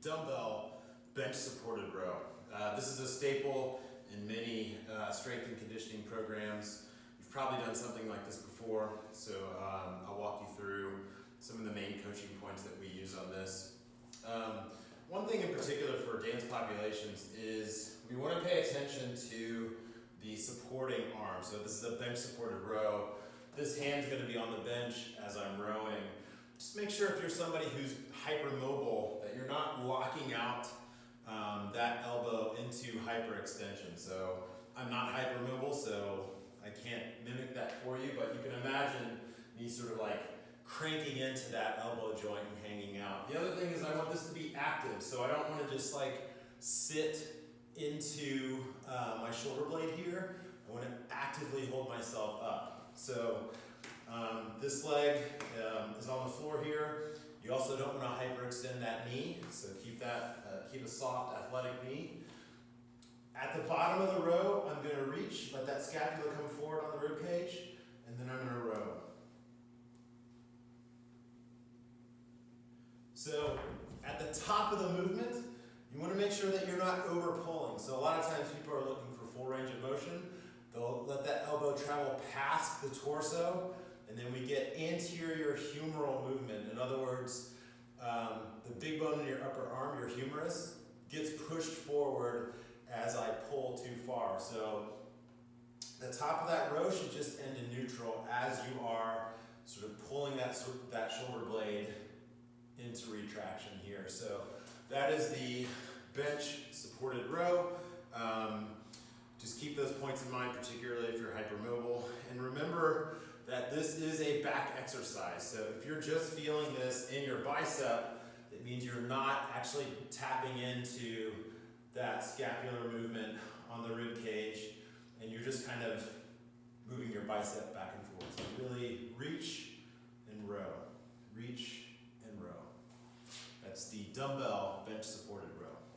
dumbbell bench supported row. This is a staple in many strength and conditioning programs. You've probably done something like this before, so I'll walk you through some of the main coaching points that we use on this. One thing in particular for dance populations is we want to pay attention to the supporting arm. So this is a bench supported row. This hand's going to be on the bench as I'm rowing. Just make sure if you're somebody who's hypermobile that you're not locking out that elbow into hyperextension. So I'm not hypermobile, so I can't mimic that for you, but you can imagine me sort of like cranking into that elbow joint and hanging out. The other thing is I want this to be active, so I don't want to just like sit into my shoulder blade here. I want to actively hold myself up. So this leg is on the floor here. You also don't want to hyperextend that knee, so keep a soft athletic knee. At the bottom of the row, I'm going to reach, let that scapula come forward on the rib cage, and then I'm going to row. So at the top of the movement, you want to make sure that you're not over pulling. So a lot of times people are looking for full range of motion. They'll let that elbow travel past the torso, and then we get anterior humeral movement. In other words, the big bone in your upper arm, your humerus, gets pushed forward as I pull too far. So the top of that row should just end in neutral as you are sort of pulling that shoulder blade into retraction here. So that is the bench supported row. Just keep those points in mind, particularly if you're hypermobile. And remember that this is a back exercise. So if you're just feeling this in your bicep, it means you're not actually tapping into that scapular movement on the rib cage, and you're just kind of moving your bicep back and forth. So really reach